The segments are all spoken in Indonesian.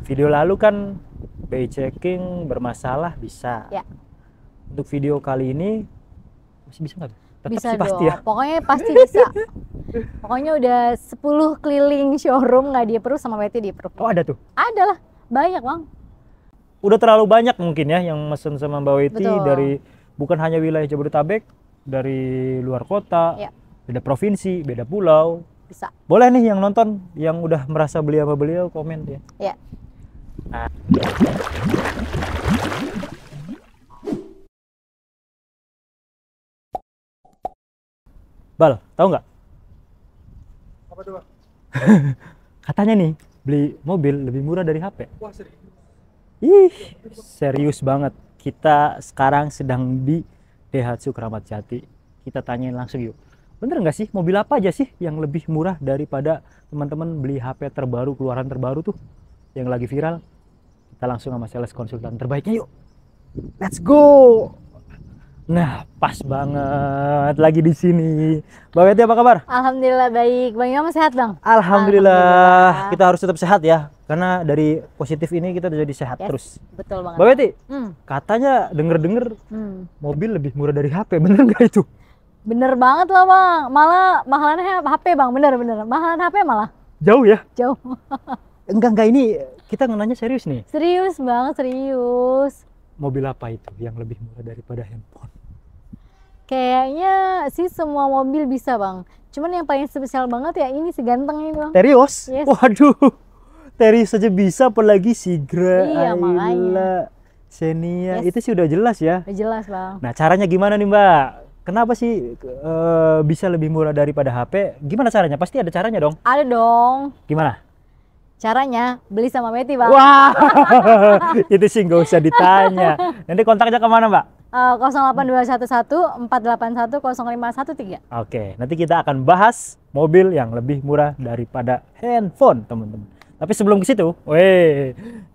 Video lalu kan BI checking bermasalah bisa. Ya. Untuk video kali ini masih bisa nggak? Tetap Bisa sih pasti dong, ya. pokoknya pasti bisa. Pokoknya udah 10 keliling showroom nggak di-approve sama WT di-approve. Oh ada tuh. Ada lah, banyak bang. Udah terlalu banyak mungkin ya yang mesen sama Mbak Weti Betul. dari bukan hanya wilayah Jabodetabek, dari luar kota, Ya. beda provinsi, beda pulau. Bisa. Boleh nih yang nonton, yang udah merasa beli sama beliau komen ya. Ya. Bal, tahu nggak? Apa tuh, Bang? Katanya nih beli mobil lebih murah dari HP. Wah, serius. Ih, serius banget. Kita sekarang sedang di Daihatsu Keramat Jati. Kita tanyain langsung yuk. Bener nggak sih mobil apa aja sih yang lebih murah daripada teman-teman beli HP terbaru, keluaran terbaru tuh yang lagi viral? Kita langsung sama sales konsultan terbaiknya yuk. Let's go. Nah, pas banget lagi di sini. Mbak Weti apa kabar? Alhamdulillah baik. Bang Imam sehat bang? Alhamdulillah. Kita harus tetap sehat ya. Karena dari positif ini kita jadi sehat Yes, terus. betul banget. Mbak Weti, Hmm. katanya denger-denger Hmm. mobil lebih murah dari HP. Bener nggak itu? Bener banget lah bang. Malah mahalan HP bang. Bener. Mahalan HP malah Jauh ya? jauh. Enggak ini kita nanya serius nih. Serius banget, serius. Mobil apa itu yang lebih murah daripada handphone? Kayaknya sih semua mobil bisa bang. Cuman yang paling spesial banget ya ini si ganteng ini bang. Terios? Yes. Waduh, Terios saja bisa, apalagi Sigra, Iya, makanya. Ayla, Xenia, Yes. itu sih udah jelas ya. Udah jelas bang. Nah, caranya gimana nih Mbak? Kenapa sih bisa lebih murah daripada HP? Gimana caranya? Pasti ada caranya dong. Ada dong. Gimana? Caranya beli sama Weti bang. Wah, itu sih nggak usah ditanya. Nanti kontaknya kemana Mbak? 08211 481 0513. Oke, nanti kita akan bahas mobil yang lebih murah daripada handphone, teman-teman. Tapi sebelum ke situ,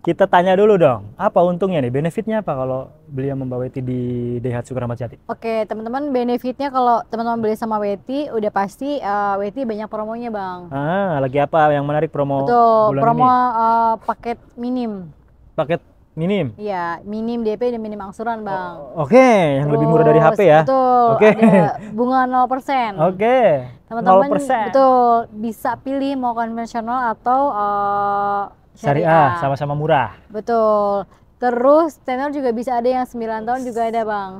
kita tanya dulu dong, apa untungnya nih, benefitnya apa kalau beli sama Mbak Weti di Daihatsu Keramat Jati? Oke teman-teman, benefitnya kalau teman-teman beli sama Weti udah pasti Weti banyak promonya bang. Lagi apa yang menarik promo Betul, bulan promo ini? paket minim. Paket minim. Iya, minim DP dan minim angsuran bang. Oke, yang lebih murah dari HP ya? Betul, Oke. ada bunga 0%. Oke, Teman-teman 0%. betul bisa pilih mau konvensional atau Syariah, sama-sama murah. Betul. Terus tenor juga bisa ada yang 9 tahun juga ada bang.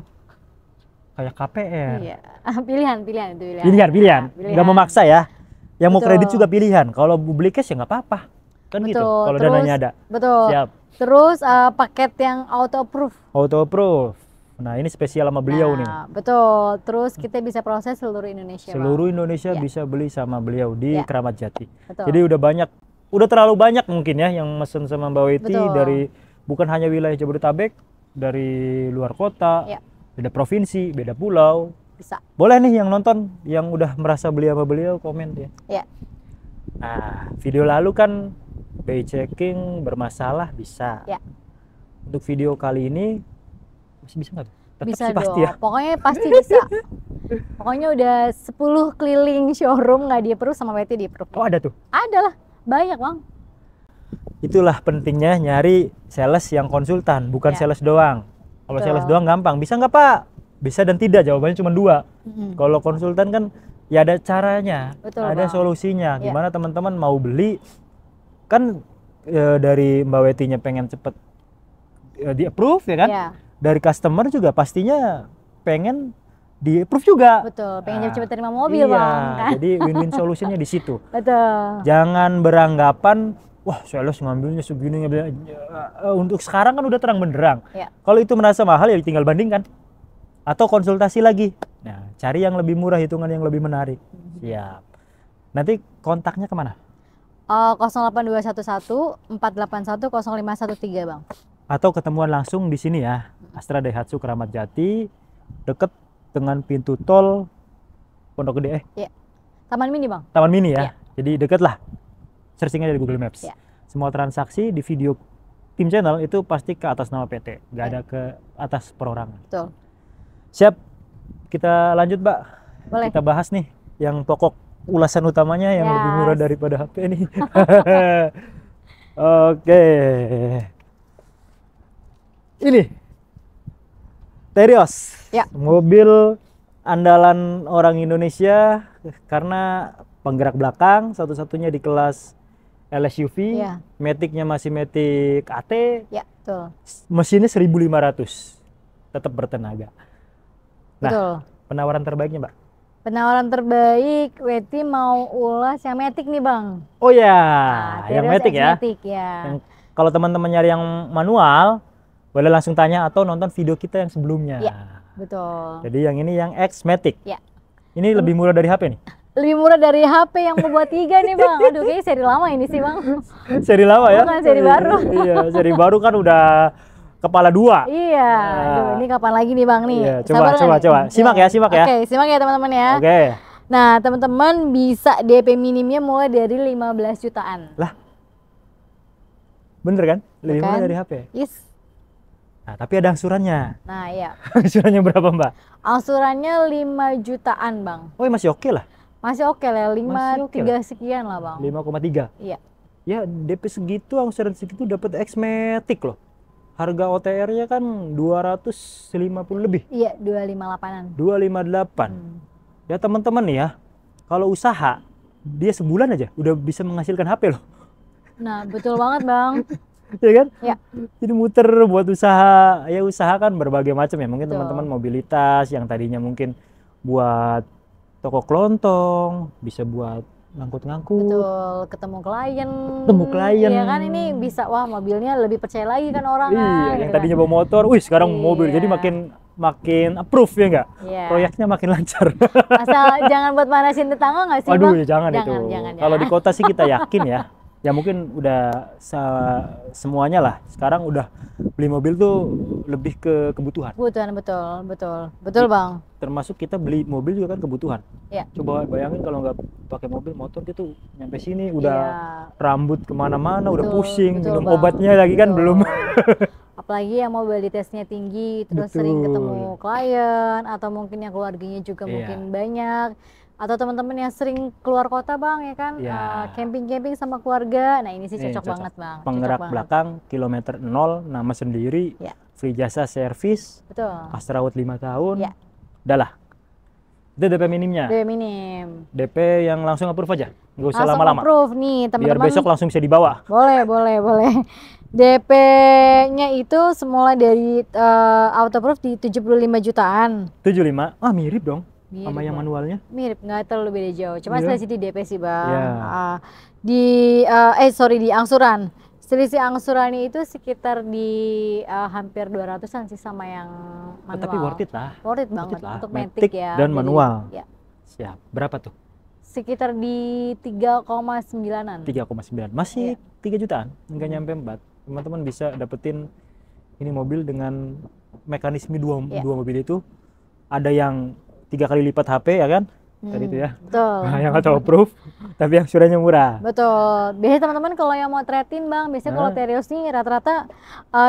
Kayak KPR. Iya. Pilihan itu pilihan. Pilihan. Nggak memaksa ya. Yang mau Betul. kredit juga pilihan. Kalau beli cash ya nggak apa-apa. Kan gitu. Betul. Kalau Terus, dananya ada. Betul. Siap. Terus paket yang auto approve. Auto approve. Nah, ini spesial sama beliau nih. Betul. Terus kita bisa proses seluruh Indonesia. Seluruh Bang. Indonesia Ya. bisa beli sama beliau di Ya. Keramat Jati. Betul. Jadi udah terlalu banyak mungkin ya yang mesen sama Mbak Weti Betul. dari bukan hanya wilayah Jabodetabek, dari luar kota, Ya. beda provinsi, beda pulau. Bisa. Boleh nih yang nonton, yang udah merasa beli sama beliau komen ya. Ya. Nah, video lalu kan BI checking bermasalah bisa. Ya. Untuk video kali ini masih bisa nggak? Tetap Bisa sih pasti dong. ya. Pokoknya pasti bisa. Pokoknya udah 10 keliling showroom nggak di-approve sama WT di-approve. Oh ada tuh. Ada lah. Banyak bang. Itulah pentingnya nyari sales yang konsultan, bukan Ya. sales doang. Kalau Betul. sales doang gampang, bisa nggak Pak? Bisa dan tidak, jawabannya cuma dua. Mm-mm. Kalau konsultan kan ya ada caranya, Betul, ada Bang. solusinya. Ya. Gimana teman-teman mau beli, kan dari Mbak Wetinya pengen cepet di approve ya kan? Ya. Dari customer juga pastinya pengen di approve juga. Betul. Pengen Nah, cepet-cepet terima mobil iya, bang. Kan? jadi win-win solutionnya di situ. Betul. Jangan beranggapan wah sales ngambilnya segini untuk sekarang kan udah terang benderang. Ya. Kalau itu merasa mahal ya tinggal bandingkan atau konsultasi lagi. Nah, cari yang lebih murah, hitungan yang lebih menarik. Siap. Nanti kontaknya kemana? 08211 481 0513 bang. Atau ketemuan langsung di sini ya, Astra Daihatsu Keramat Jati, deket dengan pintu tol Pondok Gede Taman Mini bang. Taman Mini ya. Ya. Jadi deket lah. Searchingnya dari Google Maps. Ya. Semua transaksi di video tim channel itu pasti ke atas nama PT, nggak ada ke atas perorangan. Betul. Siap, kita lanjut Mbak. Boleh. Kita bahas nih yang pokok ulasan utamanya yang lebih murah Yes. daripada HP nih. Oke. Ini Terios. Ya. Mobil andalan orang Indonesia karena penggerak belakang satu-satunya di kelas LSUV. Ya. Matic-nya masih Matic AT. Ya, betul. Mesinnya 1500. Tetap bertenaga. Nah, Betul. penawaran terbaiknya, Mbak. Penawaran terbaik, Weti mau ulas yang Matic nih Bang. Oh ya, yang Terios Matic X ya. Matic ya. Yang kalau teman-teman nyari yang manual, boleh langsung tanya atau nonton video kita yang sebelumnya. Iya. Betul. Jadi yang ini yang X Matic. Ya. Ini lebih murah dari HP nih. Lebih murah dari HP yang membuat 3 nih Bang. Aduh, kayaknya seri lama ini sih Bang. Seri lama ya? Bukan seri baru. Iya, seri baru kan udah kepala 2. Iya. Aduh, ini kapan lagi nih Bang nih? Iya, Sabar coba. nggak nih? Simak ya, simak ya. Oke, simak ya teman-teman ya. Oke. Nah, teman-teman bisa DP minimnya mulai dari 15 jutaan. Bener kan? Lebih Bukan? murah dari HP. Yes. Nah, tapi ada angsurannya. Nah, iya. Angsurannya berapa, Mbak? Angsurannya 5 jutaan, Bang. Oh, masih oke lah. Masih oke lah, Masih oke 5,3 sekian lah, Bang. 5,3. Iya. Ya, DP segitu, angsuran segitu dapat X Matic loh. Harga OTR-nya kan 250 lebih. Iya, 258-an. 258. Ya teman-teman nih ya, kalau usaha dia sebulan aja udah bisa menghasilkan HP loh. Nah, betul banget, Bang. Ya kan? Ya. Jadi muter buat usaha. Ya usaha kan berbagai macam ya. Mungkin Betul. teman-teman mobilitas yang tadinya mungkin buat toko kelontong, bisa buat ngangkut-ngangkut. Betul, ketemu klien. Ketemu klien. Iya kan, ini bisa, wah mobilnya lebih percaya lagi kan orang Iya, kan, yang gitu tadinya bawa motor, wih sekarang Iya. mobil. Jadi makin approve ya enggak? Iya. Proyeknya makin lancar. Asal jangan buat manasin tetangga nggak sih, Waduh, Bang? ya jangan itu. Kalau di kota sih kita yakin ya. Ya mungkin udah semuanya lah. Sekarang udah beli mobil tuh lebih ke kebutuhan. Kebutuhan, betul Bang. Termasuk kita beli mobil juga kan kebutuhan. Iya. Coba bayangin kalau nggak pakai mobil, motor gitu nyampe sini udah Iya. rambut kemana-mana, udah Betul, pusing, betul, minum Bang. obatnya lagi kan Betul. belum. Apalagi yang mobilitasnya tinggi, terus Betul. sering ketemu klien, atau mungkin yang keluarganya juga Iya. mungkin banyak, atau teman-teman yang sering keluar kota Bang ya kan, Iya. camping-camping sama keluarga. Nah ini sih Ini cocok cocok. banget Bang. Penggerak Cocok banget. belakang kilometer 0, nama sendiri, Iya. free jasa servis, Betul. Astrawut 5 tahun. Iya. Udah lah. Itu DP minimnya. DP minim. DP yang langsung approve aja, nggak usah Langsung lama-lama. approve nih Biar teman-teman. besok langsung bisa dibawa. Boleh. DP-nya itu semula dari auto approve di 75 jutaan. 75, mirip dong Mirip, sama yang Bang. manualnya. Mirip, nggak terlalu beda jauh. Cuma Iya. selisih di DP sih Bang. Iya. Di angsuran. Selisih angsurannya itu sekitar di hampir 200-an sih sama yang manual. Tapi worth it lah. Worth it Worth banget it lah. untuk Matic Matic ya. dan Jadi, manual. ya, Siap. Berapa tuh? sekitar di 3,9-an. 3,9. Masih 3 jutaan, nggak nyampe 4. Teman-teman bisa dapetin ini mobil dengan mekanisme Iya. dua mobil itu. Ada yang 3 kali lipat HP ya kan? Tadi itu ya. Betul. Nah, yang auto approve, tapi yang angsurannya murah. Betul. Biasanya teman-teman kalau yang mau trade-in Bang, biasanya kalau Terios nih rata-rata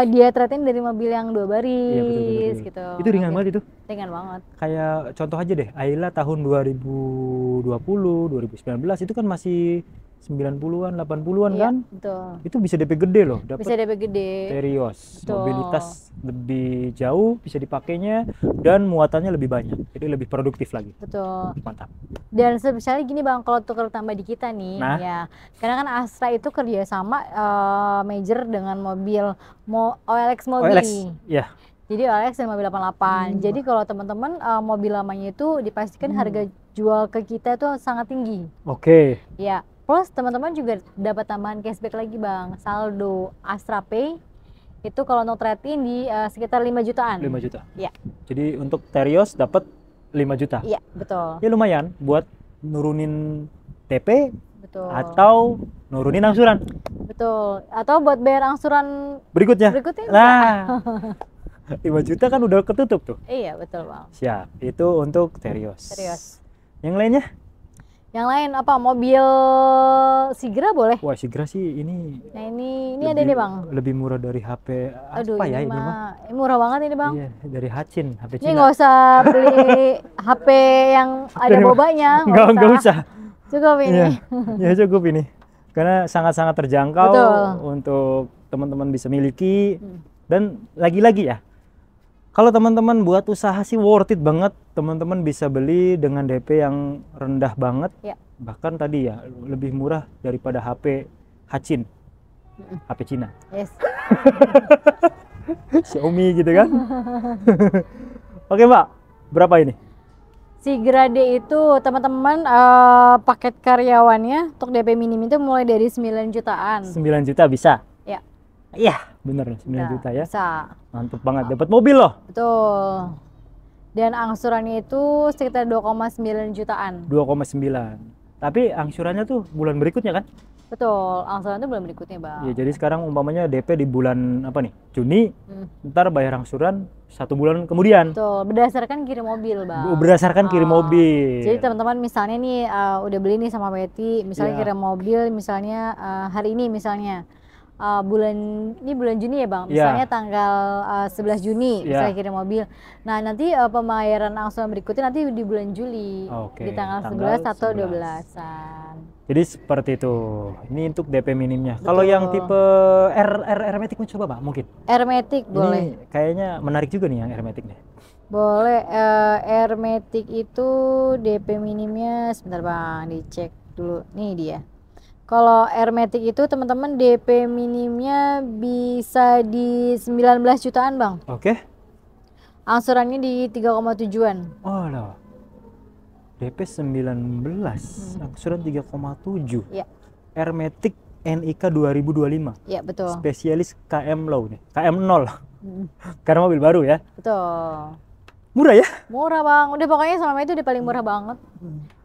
dia trade-in dari mobil yang 2 baris Iya, betul. gitu. Itu ringan banget itu. Ringan banget. Kayak contoh aja deh, Ayla tahun 2020, 2019 itu kan masih 90-an, 80-an Iya, kan? betul. Itu bisa DP gede loh, dapat Bisa DP gede. Terios. Betul. Mobilitas lebih jauh, bisa dipakainya dan muatannya lebih banyak. Jadi lebih produktif lagi. Betul. Mantap. Dan spesialnya gini Bang, kalau tukar tambah di kita nih, Nah. ya, karena kan Astra itu kerjasama major dengan mobil OLX Mobi. OLX, ya. Jadi OLX dan mobil 88. Jadi kalau teman-teman mobil lamanya itu dipastikan harga jual ke kita itu sangat tinggi. Oke. Ya, plus teman-teman juga dapat tambahan cashback lagi Bang. Saldo Astra Pay itu kalau untuk trade-in di sekitar 5 jutaan. 5 juta. Iya. Jadi untuk Terios dapat 5 juta. Iya, betul. Ya lumayan buat nurunin TP Betul. atau nurunin angsuran. Betul. Atau buat bayar angsuran Berikutnya. berikutnya. Nah. 5 juta kan udah ketutup tuh. Iya, betul Bang. Siap. Itu untuk Terios. Serius. Yang lainnya? Yang lain apa? Mobil Sigra boleh? Wah, Sigra sih ini Nah, ini ada nih Bang. lebih murah dari HP Aduh, apa ya ini ini mah? mah murah banget ini Bang. Iya, dari Hacin, HP Ini Cina. nggak usah beli HP yang ada Dari- bobanya, Nggak usah. Cukup ini. Iya, ya cukup ini. Karena sangat-sangat terjangkau Betul. untuk teman-teman bisa miliki. Dan lagi-lagi ya, kalau teman-teman buat usaha sih worth it banget. Teman-teman bisa beli dengan DP yang rendah banget. Ya. Bahkan tadi ya lebih murah daripada HP Hacin, HP Cina, Yes. Xiaomi gitu kan. Oke Mbak, berapa ini? Si Grade itu teman-teman paket karyawannya untuk DP minim itu mulai dari 9 jutaan. 9 juta bisa? Ya. Iya, bener 9 Nah, juta ya. Bisa. Mantep banget, dapat mobil loh. Betul. Dan angsurannya itu sekitar 2,9 jutaan. 2,9. Tapi angsurannya tuh bulan berikutnya kan? Betul, angsuran itu bulan berikutnya, Bang. Ya, jadi sekarang umpamanya DP di bulan apa nih? Juni, ntar bayar angsuran 1 bulan kemudian. Betul, berdasarkan kirim mobil, Bang. Berdasarkan kirim Ah, mobil. Jadi teman-teman misalnya nih udah beli nih sama Betty, misalnya Iya. kirim mobil misalnya hari ini misalnya bulan Juni ya Bang, Iya. misalnya tanggal 11 Juni Iya. misalnya kirim mobil. Nah nanti pembayaran angsuran berikutnya nanti di bulan Juli, Oke, di tanggal tanggal 11 atau 11. 12-an. Jadi seperti itu. Ini untuk DP minimnya. Betul. Kalau yang tipe Hermetic coba Pak, mungkin. Hermetic boleh. Ini kayaknya menarik juga nih yang Hermetic nih. Boleh, Hermetic itu DP minimnya sebentar Bang, dicek dulu. Nih dia. Kalau Hermetic itu teman-teman DP minimnya bisa di 19 jutaan Bang. Oke. Angsurannya di 3,7-an. Oh loh. DP 19, angsuran 3,7. Ya, Hermetic NIK 2025. ya betul. Spesialis KM low nih. KM 0. Mm, Karena mobil baru ya. Betul. Murah ya? Murah Bang. Udah pokoknya selama itu udah paling murah banget.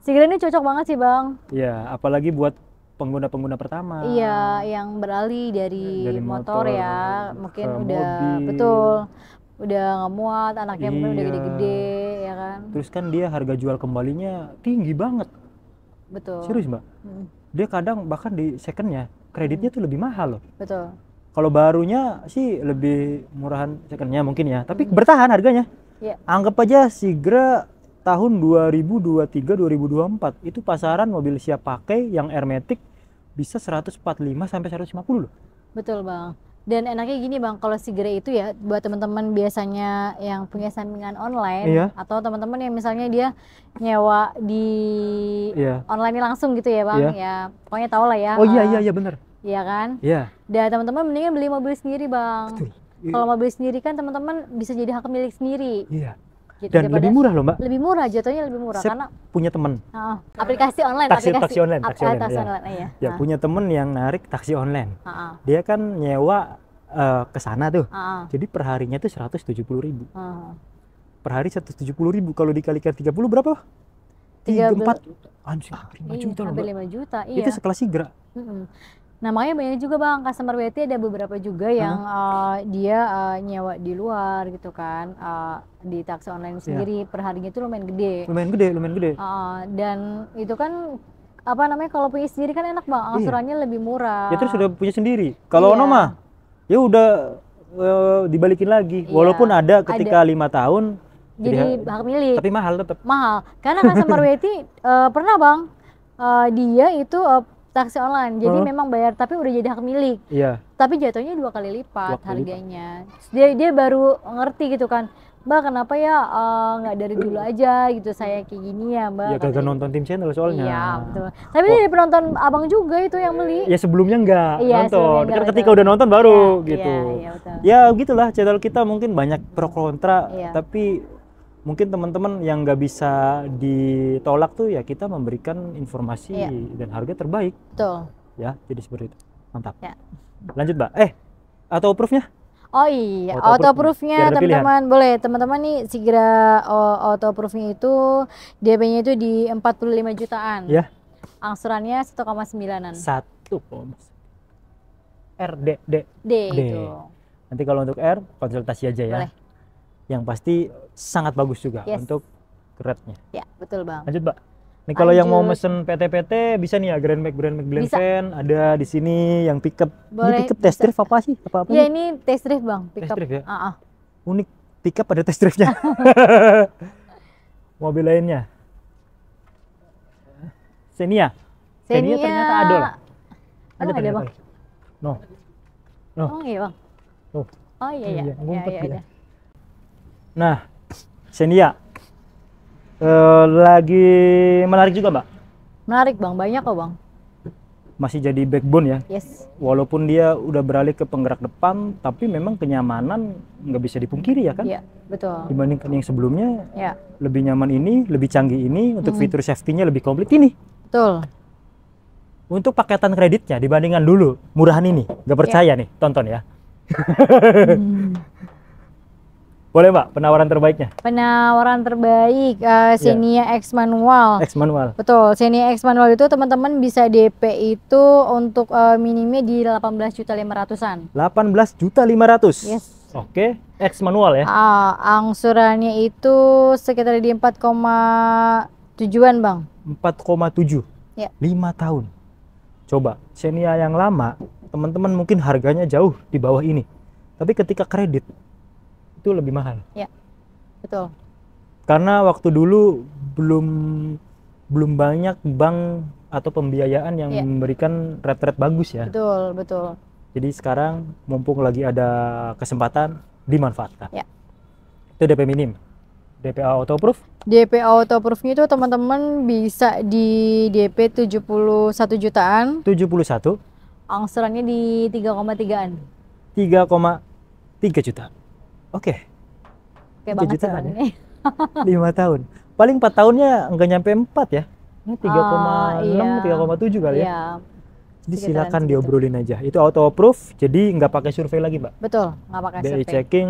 Sigra ini cocok banget sih Bang. Ya, apalagi buat pengguna-pengguna pertama. Iya, yang beralih dari, Dari motor motor ya, mungkin ke udah mobil. betul. Udah nggak muat, anaknya mungkin udah Iya. gede-gede ya kan. Terus kan dia harga jual kembalinya tinggi banget. Betul. Serius Mbak. Mm, Dia kadang bahkan di secondnya kreditnya tuh lebih mahal loh. Betul. Kalau barunya sih lebih murahan secondnya mungkin ya. Tapi bertahan harganya. Iya. Anggap aja Sigra tahun 2023-2024 itu pasaran mobil siap pakai yang Hermetic bisa 145 sampai 150 loh. Betul Bang. Dan enaknya gini Bang, kalau Sigra itu ya buat teman-teman biasanya yang punya sampingan online Iya. atau teman-teman yang misalnya dia nyewa di Iya. online langsung gitu ya Bang, Iya. ya pokoknya tau lah ya. Oh iya bener. Iya kan? Iya. Dan teman-teman mendingan beli mobil sendiri Bang. Betul. Kalau mobil sendiri kan teman-teman bisa jadi hak milik sendiri. Iya. Gitu, Dan daripada- lebih murah loh Mbak. Lebih murah, jatuhnya lebih murah Saya karena punya temen. aplikasi online, Taksi aplikasi online, taksi online, taksi iya. online, iya. Ya punya temen yang narik taksi online. Ah, Dia kan nyewa ke sana tuh. ah, Jadi per harinya tuh 170.000. ah. Per hari 170.000. Kalau dikalikan 30 berapa? 13. 34. Anjir, 5 Iya, juta loh hampir Mbak. 5 juta, iya. Itu sekelas Sigra. Mm-mm. Nah makanya banyak juga Bang, customer WT ada beberapa juga yang dia nyewa di luar gitu kan, di taksi online sendiri per harinya itu lumayan gede. Lumayan gede. Dan itu kan apa namanya, kalau punya sendiri kan enak Bang, angsurannya lebih murah. Ya terus udah punya sendiri. Kalau Iya. Ono mah ya udah dibalikin lagi. Iya, Walaupun ada ketika 5 tahun jadi hak milik. tapi mahal tetap. Mahal karena customer WT pernah Bang, dia itu taksi online jadi memang bayar tapi udah jadi hak milik, Iya. tapi jatuhnya 2 kali lipat 2 kali lipat. harganya. Dia baru ngerti gitu kan, Mbak kenapa ya nggak dari dulu aja gitu, saya kayak gini ya Mbak. Ya kagak nonton tim channel soalnya. Iya betul, tapi dari penonton abang juga itu yang beli. Ya sebelumnya enggak Iya, nonton. sebelumnya Kan enggak, ketika betul. udah nonton baru Iya, gitu. iya, betul. Ya gitulah channel kita mungkin banyak pro kontra, Iya. tapi mungkin teman-teman yang nggak bisa ditolak tuh ya kita memberikan informasi Iya. dan harga terbaik Betul. ya. Jadi seperti itu. Mantap. Ya. Lanjut, Mbak. Auto approve-nya? Oh iya, Auto auto approve-nya. Biar approve-nya ada pilihan. teman-teman boleh. Teman-teman nih segera auto approve-nya itu DP-nya itu di 45 jutaan. Ya. Angsurannya 1,9-an. 1, RD D. D itu. Nanti kalau untuk R konsultasi aja ya. Boleh. Yang pasti sangat bagus juga Yes. untuk grade-nya. Ya, betul Bang. Lanjut, Mbak. Nih kalau yang mau Lanjut. mesen PT-PT bisa nih ya, Grand Max Blend Bisa. Van ada di sini yang pickup. Boleh, Ini pickup test bisa. drive apa sih? Apa Ya nih? ini test drive Bang, pick Test up. drive ya? Ah, ah. Unik, pickup ada test drive-nya. Mobil lainnya. Xenia. Xenia ternyata ada loh. Ada nggak dia, ternyata. Bang? No. No. Oh iya, Bang. Oh. Oh iya ya. Iya, ngumpet dia. Iya. Nah, Xenia lagi menarik juga, Mbak. Menarik, Bang. Banyak kok, Bang. Masih jadi backbone ya. Yes. Walaupun dia udah beralih ke penggerak depan, tapi memang kenyamanan nggak bisa dipungkiri ya kan? Iya, betul. Dibandingkan yang sebelumnya, Ya, lebih nyaman ini, lebih canggih ini, untuk fitur safety-nya lebih komplit ini. betul. Untuk paketan kreditnya dibandingkan dulu, murahan ini. Nggak percaya nih, tonton ya. Boleh Mbak, penawaran terbaiknya? Penawaran terbaik Xenia X manual. X manual. Betul, Xenia X manual itu teman-teman bisa DP itu untuk minimnya di 18.500-an. 18.500.000. Yes. Oke, X manual ya. Angsurannya itu sekitar di 4,7-an, Bang. 4,7. Ya. 5 tahun. Coba, Xenia yang lama, teman-teman mungkin harganya jauh di bawah ini. Tapi ketika kredit, itu lebih mahal. Ya, betul. Karena waktu dulu belum banyak bank atau pembiayaan yang Ya. memberikan rate-rate bagus ya. Betul, betul. Jadi sekarang mumpung lagi ada kesempatan, dimanfaatkan. Ya. Itu DP minim. DPA auto approve DP autoproof-nya itu teman-teman bisa di DP 71 jutaan, 71, angsurannya di 3,3-an. 3,3 juta. Oke, Oke 3 banget sih, jutaan Bang, ya. ini. 5 tahun. Paling 4 tahunnya enggak nyampe 4 ya. Ini 3,6, iya. 3,7 kali ya. Iya, Jadi sekitaran silakan segitu. diobrolin aja. Itu auto approve, jadi nggak pakai survei lagi, Mbak. betul, nggak pakai BI survei. checking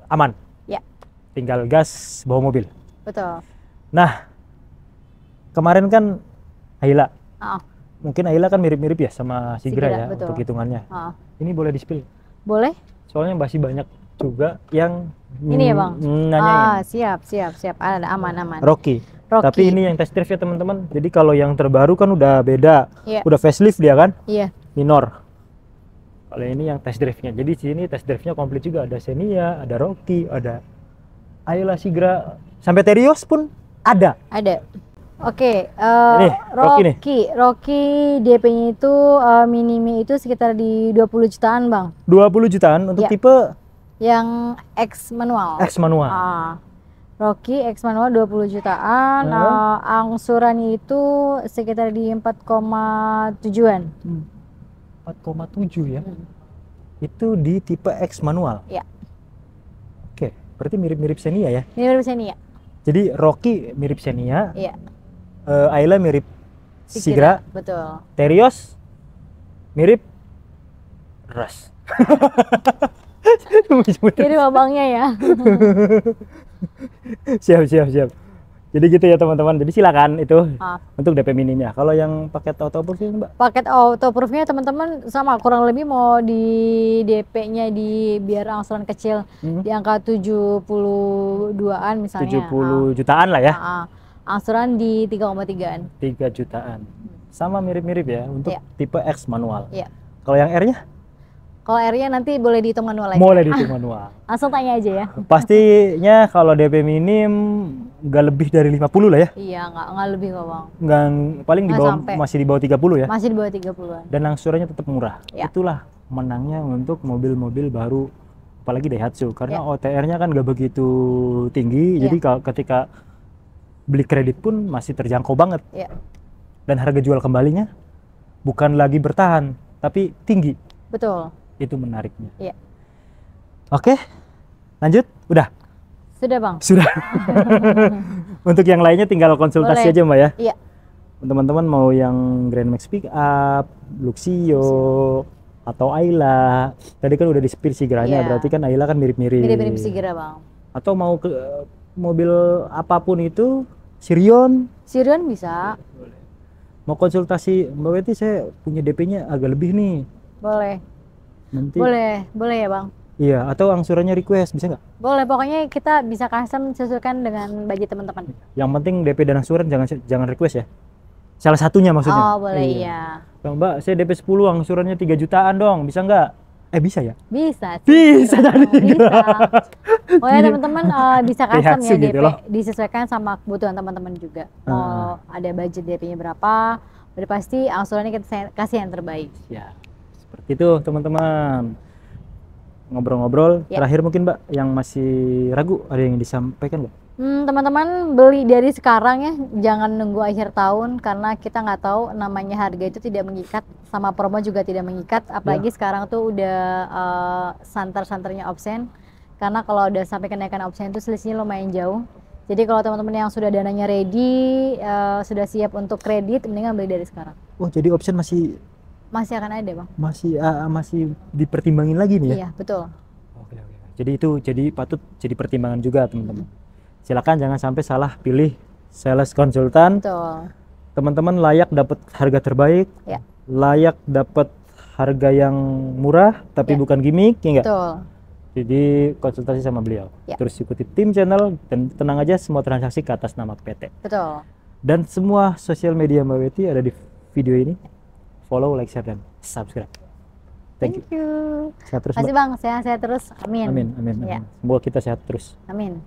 aman. Ya, Tinggal gas bawa mobil. betul. Nah, kemarin kan Ayla. Ah, Mungkin Ayla kan mirip-mirip ya sama Sigra Sigra, ya betul. untuk hitungannya. ah. Ini boleh di-spill. Boleh? Soalnya masih banyak juga yang Ini ya, Bang? nanyain. Siap. Ada aman. Rocky. Rocky. Tapi ini yang test drive ya teman-teman. Jadi kalau yang terbaru kan udah beda. Iya. Udah facelift dia kan? Iya, Minor. Kalau ini yang test drive-nya. Jadi di sini test drive-nya komplit juga. Ada Xenia, ada Rocky, ada Ayla, Sigra, sampai Terios pun ada. ada. Oke, Ini, Rocky Rocky DP-nya itu minimnya itu sekitar di 20 jutaan, Bang. 20 jutaan untuk Ya. tipe Yang X manual. X manual. Rocky X manual 20 jutaan, angsurannya itu sekitar di 4,7-an. 4,7 ya. Itu di tipe X manual. Ya. Oke, berarti mirip-mirip Xenia ya. Ini baru Xenia. Jadi Rocky mirip Xenia, Iya. Ayla mirip Sigra, Betul. Terios mirip Ras. Ini abangnya ya. Siap. Jadi gitu ya teman-teman. Jadi silakan itu Ah. untuk DP minimnya. Kalau yang paket auto approve ini, Mbak, Paket autoproof-nya teman-teman sama kurang lebih mau di DP-nya di biar angsuran kecil di angka 72-an misalnya. 70 jutaan lah ya. Angsuran di 3,3-an. 3 jutaan. Sama mirip-mirip ya untuk Iya. tipe X manual. Iya. Kalau yang R-nya Kalau R-nya nanti boleh dihitung manual aja. boleh dihitung manual. Langsung tanya aja ya. Pastinya kalau DP minim nggak lebih dari 50 lah ya. Iya, nggak lebih kok, Bang. Nggak, paling di Nggak bawah, sampai. masih di bawah 30 ya. Masih di bawah 30-an. Dan angsurannya tetap murah. Ya. Itulah menangnya untuk mobil-mobil baru, apalagi Daihatsu, karena Ya. OTR-nya kan nggak begitu tinggi. Ya. Jadi ketika beli kredit pun masih terjangkau banget. Ya, Dan harga jual kembalinya bukan lagi bertahan, tapi tinggi. betul. Itu menariknya. Iya. Oke, lanjut. Udah. Sudah, Bang. Sudah. Untuk yang lainnya tinggal konsultasi Boleh. aja Mbak ya. Iya. Teman-teman mau yang Grand Max Pickup, Luxio, atau Ayla. Tadi kan udah di-spill Sigranya, Iya. berarti kan Ayla kan mirip-mirip. Mirip-mirip Sigra, Bang. Atau mau ke mobil apapun itu, Sirion. Sirion bisa. Mau konsultasi, Mbak Weti, saya punya DP-nya agak lebih nih. Boleh. Nanti. Boleh ya, Bang. Iya, atau angsurannya request, bisa nggak? Boleh, pokoknya kita bisa custom sesuaikan dengan budget teman-teman. Yang penting DP dan angsuran jangan request ya. Salah satunya maksudnya. Oh, boleh, iya. Bang, Mbak, saya DP 10 angsurannya 3 jutaan dong, bisa nggak? Bisa ya? Bisa. Bisa jadi. Bisa. Pokoknya teman-teman bisa custom Daihatsu ya gitu DP, loh. disesuaikan sama kebutuhan teman-teman juga. Mau ada budget DP-nya berapa, Udah pasti angsurannya kita kasih yang terbaik. Ya, seperti itu teman-teman. Ngobrol-ngobrol, Ya. terakhir mungkin Mbak yang masih ragu, ada yang disampaikan Mbak? Teman-teman beli dari sekarang ya, jangan nunggu akhir tahun karena kita nggak tahu, namanya harga itu tidak mengikat, sama promo juga tidak mengikat, apalagi sekarang tuh udah santer-santernya opsen, karena kalau udah sampai kenaikan opsen itu selisihnya lumayan jauh. Jadi kalau teman-teman yang sudah dananya ready, sudah siap untuk kredit, mendingan beli dari sekarang. Oh, jadi option masih Masih akan ada bang. masih dipertimbangin lagi nih ya? Iya betul. Oke. Jadi itu patut jadi pertimbangan juga teman-teman. Silakan jangan sampai salah pilih sales konsultan. Betul. Teman-teman layak dapat harga terbaik, Ya. layak dapat harga yang murah tapi Ya. bukan gimmick, ya enggak? Betul. Jadi konsultasi sama beliau. Ya. Terus ikuti tim channel dan tenang aja semua transaksi ke atas nama PT. Betul. Dan semua sosial media Mbak Weti ada di video ini. Follow, like, share, dan subscribe. Thank you. you. Sehat terus Makasih Mbak. bang, sehat-sehat terus. Amin. Amin. Ya. Semoga kita sehat terus. Amin.